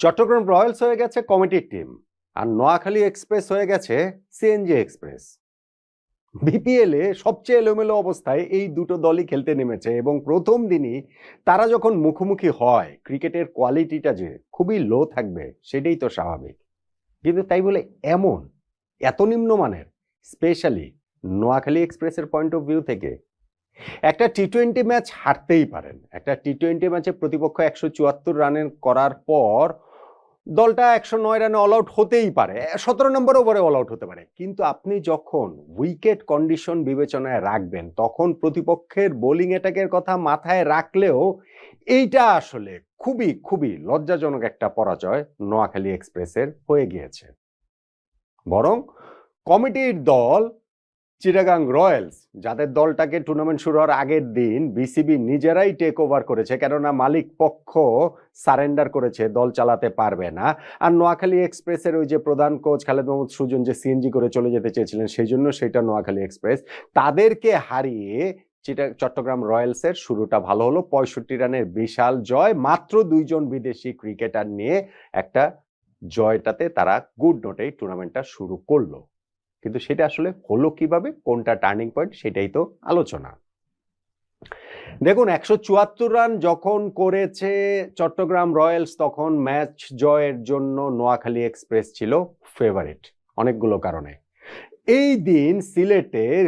Chittagong Royals হয়ে গেছে কমিটির টিম, আর নোয়াখালী এক্সপ্রেস হয়ে গেছে সিএনজি এক্সপ্রেস। বিপিএল এ সবচেয়ে এলোমেলো অবস্থায় এই দুটো দলই খেলতে নেমেছে এবং প্রথম দিনই তারা যখন মুখোমুখি হয়, ক্রিকেটের কোয়ালিটিটা যে খুবই লো থাকবে সেটাই তো স্বাভাবিক। কিন্তু তাই বলে এমন এত নিম্নমানের, স্পেশালি নোয়াখালী এক্সপ্রেসের পয়েন্ট অফ ভিউ থেকে একটা টি-20 ম্যাচ হারতেই পারেন। একটা টি-20 ম্যাচে প্রতিপক্ষ 174 রানের করার পর দলটা 109 রানে অল আউট হতেই পারে, 17 নম্বর ওভারে অল আউট হতে পারে। কিন্তু আপনি যখন উইকেট কন্ডিশন বিবেচনায় রাখবেন, তখন প্রতিপক্ষের বোলিং অ্যাটাকের কথা মাথায় রাখলেও এইটা আসলে খুবই খুবই লজ্জাজনক একটা পরাজয় নোয়াখালী এক্সপ্রেসের হয়ে গিয়েছে। বরং কমিটির দল চিটাগাং রয়্যালস, যাদের দলটাকে টুর্নামেন্ট শুরু হওয়ার আগের দিন বিসিবি নিজেরাই টেক ওভার করেছে, কেননা মালিক পক্ষ সারেন্ডার করেছে, দল চালাতে পারবে না। আর নোয়াখালী এক্সপ্রেসের ওই যে প্রধান কোচ খালেদ মাহমুদ সুজন যে সিএনজি করে চলে যেতে চেয়েছিলেন, সেই জন্য সেটা নোয়াখালী এক্সপ্রেস তাদেরকে হারিয়ে চট্টগ্রাম রয়্যালসের শুরুটা ভালো হলো। 65 রানের বিশাল জয়, মাত্র 2 জন বিদেশি ক্রিকেটার নিয়ে একটা জয়টাতে তারা গুড নোটেই টুর্নামেন্টটা শুরু করলো। কিন্তু সেটা আসলে হলো কিভাবে, কোনটা টার্নিং পয়েন্ট, সেটাই তো আলোচনা। দেখুন, 174 রান যখন করেছে চট্টগ্রাম রয়্যালস, তখন ম্যাচ জয়ের জন্য নোয়াখালী এক্সপ্রেস ছিল ফেভারিট অনেকগুলো কারণে। এই দিন সিলেটের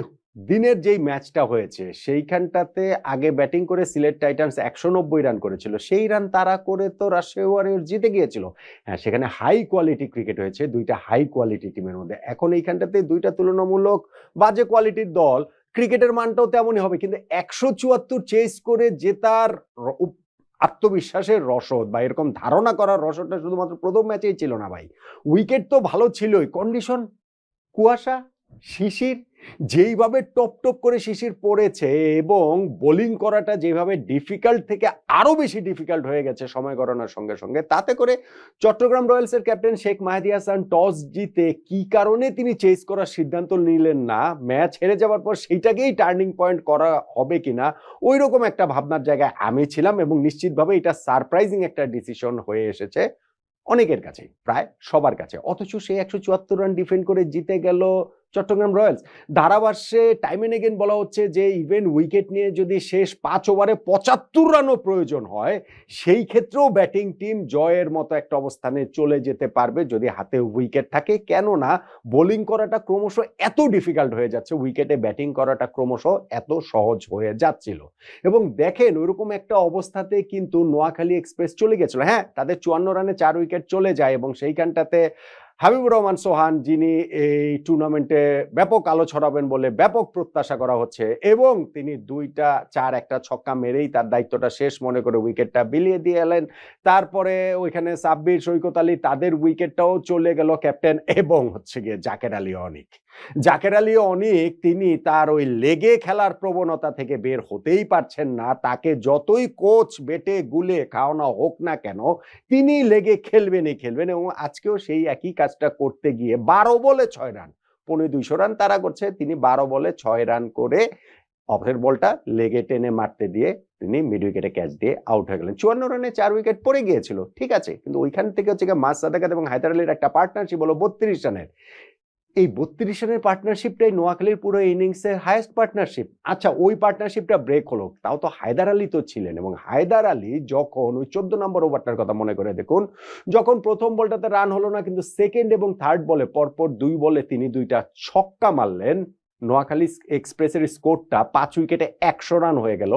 দিনের যেই ম্যাচটা হয়েছে, সেইখানটাতে আগে ব্যাটিং করে সিলেট টাইটান্স 190 রান করেছিল, সেই রান তারা করে তো রাজশাহী ওয়ারিয়র্স জিতে গিয়েছিল। হ্যাঁ, সেখানে হাই কোয়ালিটি ক্রিকেট হয়েছে দুইটা হাই কোয়ালিটি টিমের মধ্যে। এখন এইখানটাতে দুইটা তুলনামূলক বাজে কোয়ালিটির দল, ক্রিকেটের মানটাও তেমনই হবে, কিন্তু 174 চেস করে জেতার আত্মবিশ্বাসের রসদ বা এরকম ধারণা করার রসদটা শুধুমাত্র প্রথম ম্যাচেই ছিল না ভাই। উইকেট তো ভালো ছিলই, কন্ডিশন, কুয়াশা, শিশির, যেইভাবে টপ টপ করে শিশির পড়েছে এবং বোলিং করাটা যেভাবে ডিফিকাল্ট থেকে আরো বেশি ডিফিকাল্ট হয়ে গেছে সময় গড়ানোর সঙ্গে সঙ্গে, তাতে করে চট্টগ্রাম রয়্যালসের ক্যাপ্টেন শেখ মাহেদী হাসান টস জিতে কি কারণে তিনি চেস করার সিদ্ধান্ত নিলেন না, ম্যাচ হেরে যাওয়ার পর সেইটাকেই টার্নিং পয়েন্ট করা হবে কিনা, ওই রকম একটা ভাবনার জায়গায় আমি ছিলাম এবং নিশ্চিতভাবে এটা সারপ্রাইজিং একটা ডিসিশন হয়ে এসেছে অনেকের কাছে, প্রায় সবার কাছে। অথচ সেই 174 রান ডিফেন্ড করে জিতে গেল চট্টগ্রাম রয়্যালস। ধারাভাষ্যে টাইম এন্ড এগেইন বলা হচ্ছে যে ইভেন উইকেট নিয়ে যদি শেষ 5 ওভারে 75 রানও প্রয়োজন হয়, সেই ক্ষেত্রেও ব্যাটিং টিম জয়ের মতো একটা অবস্থানে চলে যেতে পারবে যদি হাতে উইকেট থাকে। কেননা বোলিং করাটা ক্রমশ এত ডিফিকাল্ট হয়ে যাচ্ছে, উইকেটে ব্যাটিং করাটা ক্রমশ এত সহজ হয়ে যাচ্ছিল। এবং দেখেন, ওইরকম একটা অবস্থাতে কিন্তু নোয়াখালী এক্সপ্রেস চলে গেছিল। হ্যাঁ, তাদের 54 রানে 4 উইকেট চলে যায় এবং সেইখানটাতে হাবিবুর রহমান সোহান, যিনি এই টুর্নামেন্টে ব্যাপক আলো ছড়াবেন বলে ব্যাপক প্রত্যাশা করা হচ্ছে, এবং তিনি 2টা 4 একটা ছক্কা মেরেই তার দায়িত্বটা শেষ মনে করে উইকেটটা বিলিয়ে দিয়ে এলেন। তারপরে ওইখানে সাব্বির, সৈকত আলী, তাদের উইকেটটাও চলে গেল ক্যাপ্টেন এবং হচ্ছে গিয়ে জাকের আলী অনিক। জাকের আলী অনিক তিনি তার ওই লেগে খেলার প্রবণতা থেকে বের হতেই পারছেন না। তাকে যতই কোচ বেটে গুলে খাওয়ানো হোক না কেন, তিনি লেগে খেলবেনই খেলবেন। এবং আজকেও সেই একই কাজটা করতে গিয়ে 12 বলে 6 রান, 250 রান তারা করছে, তিনি 12 বলে 6 রান করে অফের বলটা লেগে টেনে মারতে দিয়ে তিনি মিড উইকেটে ক্যাচ দিয়ে আউট হয়ে গেলেন। 54 রানে 4 উইকেট পড়ে গিয়েছিল, ঠিক আছে, কিন্তু ওইখান থেকে হচ্ছে মাস সাদাকাত এবং হায়দার আলীর একটা পার্টনারশিপ হলো 32 রানের। এই 32 রানের পার্টনারশিপটাই নোয়াখালীর পুরো ইনিংসের হাইয়েস্ট পার্টনারশিপ। আচ্ছা, ওই পার্টনারশিপটা ব্রেক হলো, তাও তো হায়দার আলী তো ছিলেন। এবং হায়দার আলী যখন ওই 14 নম্বর ওভারটার কথা মনে করে দেখুন, যখন প্রথম বলটাতে রান হলো না, কিন্তু সেকেন্ড এবং থার্ড বলে পরপর 2 বলে তিনি 2টা ছক্কা মারলেন, নোয়াখালী এক্সপ্রেসের স্কোরটা 5 উইকেটে 100 রান হয়ে গেল।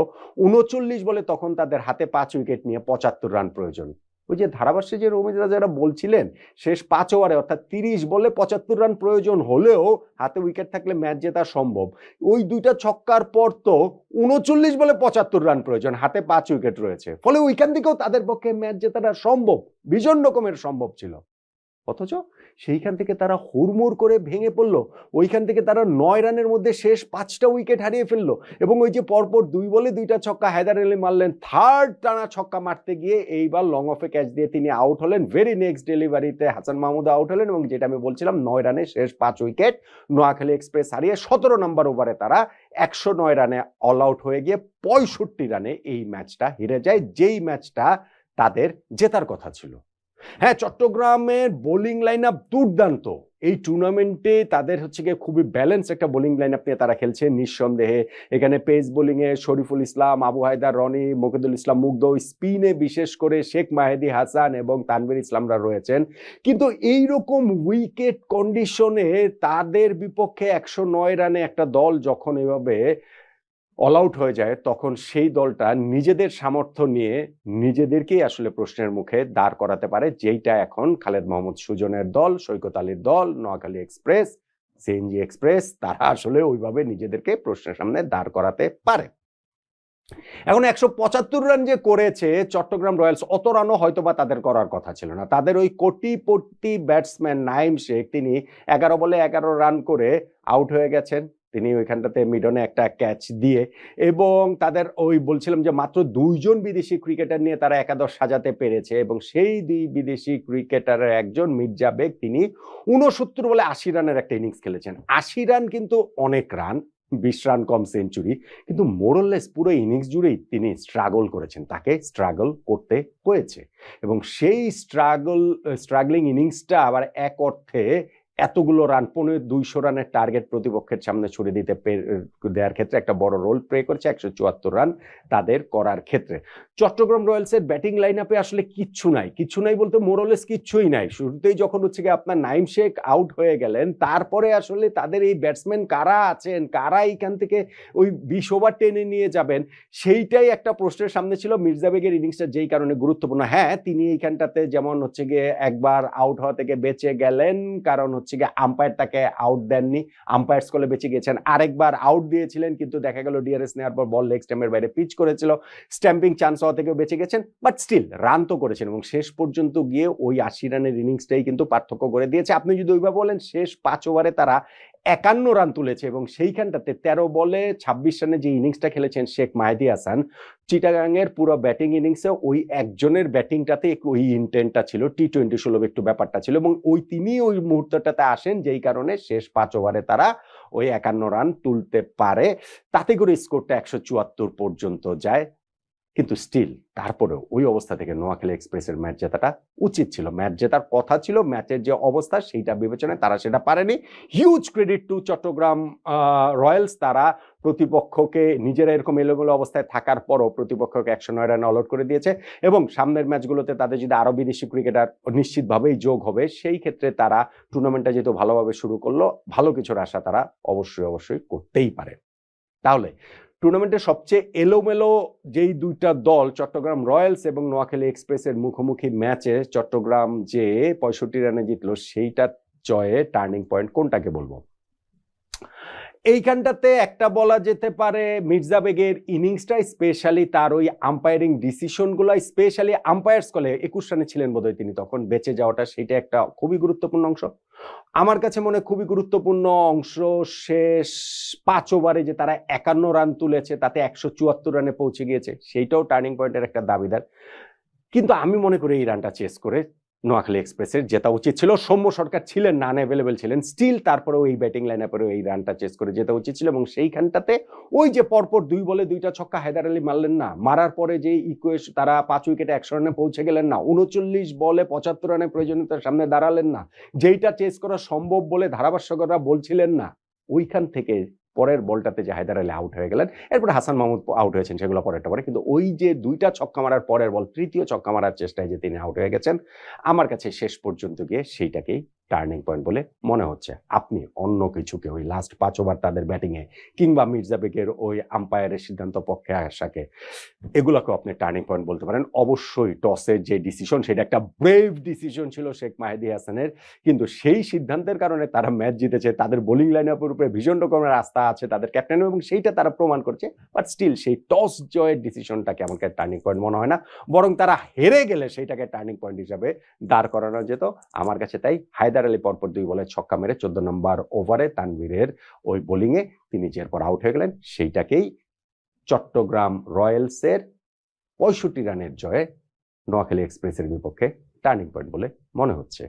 39 বলে তখন তাদের হাতে 5 উইকেট নিয়ে 75 রান প্রয়োজন। ওই যে ধারাভাষ্যে যে রমিজ রাজারা বলছিলেন, শেষ 5 ওভারে অর্থাৎ 30 বলে 75 রান প্রয়োজন হলেও হাতে উইকেট থাকলে ম্যাচ জেতা সম্ভব। ওই 2টা ছক্কার পর তো 39 বলে 75 রান প্রয়োজন, হাতে 5 উইকেট রয়েছে, ফলে ওইখান থেকেও তাদের পক্ষে ম্যাচ জেতাটা সম্ভব, ভীষণ রকমের সম্ভব ছিল। অথচ সেইখান থেকে তারা হুড়মুড় করে ভেঙে পড়লো। ওইখান থেকে তারা 9 রানের মধ্যে শেষ 5টা উইকেট হারিয়ে ফেললো। এবং ওই যে পরপর 2 বলে 2টা ছক্কা হায়দার আলী মারলেন, থার্ড টানা ছক্কা মারতে গিয়ে এইবার লং অফে ক্যাচ দিয়ে তিনি আউট হলেন। ভেরি নেক্সট ডেলিভারিতে হাসান মাহমুদ আউট হলেন এবং যেটা আমি বলছিলাম, 9 রানে শেষ 5 উইকেট নোয়াখালী এক্সপ্রেস হারিয়ে 17 নম্বর ওভারে তারা 109 রানে অল আউট হয়ে গিয়ে 65 রানে এই ম্যাচটা হেরে যায়, যেই ম্যাচটা তাদের জেতার কথা ছিল। হ্যাঁ, চট্টগ্রামের বোলিং লাইন আপ দুর্দান্ত। এই টুর্নামেন্টে তাদের হচ্ছে গিয়ে খুবই ব্যালেন্স একটা বোলিং লাইন আপ নিয়ে তারা খেলছে নিঃসন্দেহে। এখানে পেস বোলিংয়ে শরীফুল ইসলাম, আবু হায়দার রনি, মুকিদুল ইসলাম মুগ্ধ, স্পিনে বিশেষ করে শেখ মাহেদী হাসান এবং তানভীর ইসলামরা রয়েছেন। কিন্তু এইরকম উইকেট কন্ডিশনে তাদের বিপক্ষে 109 রানে একটা দল যখন এভাবে অল আউট হয়ে যায়, তখন সেই দলটা নিজেদের সামর্থ্য নিয়ে নিজেদেরকেই আসলে প্রশ্নের মুখে দাঁড় করাতে পারে, যেইটা এখন খালেদ মাহমুদ সুজনের দল, সৈকত আলীর দল, নোয়াখালী এক্সপ্রেস, সিএনজি এক্সপ্রেস তারা আসলে ওইভাবে নিজেদেরকে প্রশ্নের সামনে দাঁড় করাতে পারে। এখন 175 রান যে করেছে চট্টগ্রাম রয়্যালস, অত রানও হয়তো বা তাদের করার কথা ছিল না। তাদের ওই কোটিপতি ব্যাটসম্যান নাইম শেখ তিনি 11 বলে 11 রান করে আউট হয়ে গেছেন। তিনি ওইখানটাতে মিডনে একটা ক্যাচ দিয়ে, এবং তাদের ওই বলছিলাম যে মাত্র 2 জন বিদেশি ক্রিকেটার নিয়ে তারা একাদশ সাজাতে পেরেছে, এবং সেই 2 বিদেশি ক্রিকেটারের একজন মির্জা বেগ, তিনি 69 বলে 80 রানের একটা ইনিংস খেলেছেন। 80 রান কিন্তু অনেক রান, 20 রান কম সেঞ্চুরি, কিন্তু মোরলেস পুরো ইনিংস জুড়েই তিনি স্ট্রাগল করেছেন, তাকে স্ট্রাগল করতে হয়েছে। এবং সেই স্ট্রাগলিং ইনিংসটা আবার এক অর্থে এতগুলো রান, 200 রানের টার্গেট প্রতিপক্ষের সামনে ছুড়ে দিতে দেওয়ার ক্ষেত্রে একটা বড় রোল প্লে করেছে 174 রান তাদের করার ক্ষেত্রে। চট্টগ্রাম রয়্যালসের ব্যাটিং লাইন আপে আসলে কিচ্ছু নাই বলতে মোরলেস কিচ্ছুই নাই। শুরুতেই যখন হচ্ছে গিয়ে আপনার নাইম শেখ আউট হয়ে গেলেন, তারপরে আসলে তাদের এই ব্যাটসম্যান কারা আছেন, কারা এইখান থেকে ওই 20 ওভার টেনে নিয়ে যাবেন, সেইটাই একটা প্রশ্নের সামনে ছিল। মির্জা বেগের ইনিংসটা যেই কারণে গুরুত্বপূর্ণ, হ্যাঁ তিনি এইখানটাতে যেমন হচ্ছে গিয়ে একবার আউট হওয়া থেকে বেঁচে গেলেন, কারণ হচ্ছে গিয়ে আম্পায়ার তাকে আউট দেননি, আম্পায়ার স্কলে বেঁচে গেছেন। আরেকবার আউট দিয়েছিলেন, কিন্তু দেখা গেল ডিআরএস নেওয়ার পর বল লেগ স্ট্যাম্পের বাইরে পিচ করেছিল, স্ট্যাম্পিং চান্স হওয়া থেকেও বেঁচে গেছেন, বাট স্টিল রান তো করেছেন, এবং শেষ পর্যন্ত গিয়ে ওই 80 রানের ইনিংসটাই কিন্তু পার্থক্য করে দিয়েছে। আপনি যদি ওইভাবে বলেন, শেষ 5 ওভারে তারা 51 রান তুলেছে, এবং সেইখানটাতে 13 বলে 26 রানে যে ইনিংসটা খেলেছেন শেখ মাহেদী হাসান, চিটাগাংয়ের পুরো ব্যাটিং ইনিংসে ওই একজনের ব্যাটিংটাতে ওই ইন্টেন্টটা ছিল, টি-20 সুলভ একটু ব্যাপারটা ছিল, এবং তিনি ওই মুহূর্তটাতে আসেন, যেই কারণে শেষ 5 ওভারে তারা ওই 51 রান তুলতে পারে, তাতে করে স্কোরটা 174 পর্যন্ত যায়। কিন্তু স্টিল তারপরেও ওই অবস্থা থেকে নোয়াখালী এক্সপ্রেসের ম্যাচ জেতাটা উচিত ছিল, ম্যাচ জেতার কথা ছিল। ম্যাচের যে অবস্থা সেইটা বিবেচনায় তারা সেটা পারেনি। Huge credit to Chattogram Royals, তারা প্রতিপক্ষকে নিজেরা এরকম এলোমেলো অবস্থায় থাকার পরও প্রতিপক্ষকে 109 রানে অল আউট করে দিয়েছে, এবং সামনের ম্যাচগুলোতে তাদের যদি আরো বিদেশি ক্রিকেটার নিশ্চিতভাবেই যোগ হবে, সেই ক্ষেত্রে তারা টুর্নামেন্টটা যেহেতু ভালোভাবে শুরু করলো, ভালো কিছুর আশা তারা অবশ্যই করতেই পারে। তাহলে টুর্নামেন্টের সবচেয়ে এলোমেলো যেই 2টা দল, চট্টগ্রাম রয়্যালস এবং নোয়াখালী এক্সপ্রেসের মুখোমুখি ম্যাচে চট্টগ্রাম যে 65 রানে জিতলো, সেইটা জয়ে টার্নিং পয়েন্ট কোনটাকে বলবো? এইখানটাতে একটা বলা যেতে পারে মির্জা বেগের ইনিংসটা, স্পেশালি তার ওই আম্পায়ারিং ডিসিশনগুলো, স্পেশালি আম্পায়ার্স কলে 21 রানে ছিলেন বোধহয় তিনি তখন, বেঁচে যাওয়াটা সেটা একটা খুবই গুরুত্বপূর্ণ অংশ। আমার কাছে মনে খুবই গুরুত্বপূর্ণ অংশ শেষ 5 ওভারে যে তারা 51 রান তুলেছে, তাতে 174 রানে পৌঁছে গিয়েছে, সেইটাও টার্নিং পয়েন্টের একটা দাবিদার। কিন্তু আমি মনে করি এই রানটা চেস করে নোয়াখালী এক্সপ্রেসের জেতা উচিত ছিল। সৌম্য সরকার ছিলেন না, আনঅ্যাভেলেবল ছিলেন, স্টিল তারপরেও এই ব্যাটিং লাইন আপেও এই রানটা চেস করে জেতা উচিত ছিল। এবং সেইখানটাতে ওই যে পরপর 2 বলে 2টা ছক্কা হায়দার আলী মারলেন না, মারার পরে যে তারা 5 উইকেটে 100 রানে পৌঁছে গেলেন না, 39 বলে 75 রানের প্রয়োজনীয়তার সামনে দাঁড়ালেন না, যেইটা চেস করা সম্ভব বলে ধারাভাষ্যকাররা বলছিলেন না, ওইখান থেকে পরের বলটাতে যে হায়দার আলী আউট হয়ে গেলেন, এরপরে হাসান মাহমুদ আউট হয়েছেন, সেগুলো পরেরটা পরে, কিন্তু ওই যে 2টা ছক্কা মারার পরের বল, তৃতীয় ছক্কা মারার চেষ্টায় যে তিনি আউট হয়ে গেছেন, আমার কাছে শেষ পর্যন্ত গিয়ে সেইটাকেই টার্নিং পয়েন্ট বলে মনে হচ্ছে। আপনি অন্য কিছুকে, ওই লাস্ট 5 ওভার তাদের ব্যাটিংয়ে, কিংবা মির্জা বেগের ওই আম্পায়ারের সিদ্ধান্ত পক্ষে আসাকে, এগুলোকে আপনি টার্নিং পয়েন্ট বলতে পারেন। অবশ্যই টসের যে ডিসিশন, সেটা একটা ব্রেভ ডিসিশন ছিল শেখ মাহেদী হাসানের, কিন্তু সেই সিদ্ধান্তের কারণে তারা ম্যাচ জিতেছে। তাদের বোলিং লাইন আপের উপরে ভীষণ রকমের আস্থা আছে তাদের ক্যাপ্টেন, এবং সেইটা তারা প্রমাণ করছে। বাট স্টিল সেই টস জয়ের ডিসিশনটাকে আমাকে টার্নিং পয়েন্ট মনে হয় না, বরং তারা হেরে গেলে সেইটাকে টার্নিং পয়েন্ট হিসাবে দাঁড় করানো যেত আমার কাছে। তাই হায়দার আলী পরপর 2 বলে ছক্কা মেরে 14 নম্বর ওভারে তানভীরের ওই বোলিংয়ে তিনি যে এরপর আউট হয়ে গেলেন, সেইটাকেই চট্টগ্রাম রয়্যালসের 65 রানের জয়ে নোয়াখালী এক্সপ্রেসের বিপক্ষে টার্নিং পয়েন্ট বলে মনে হচ্ছে।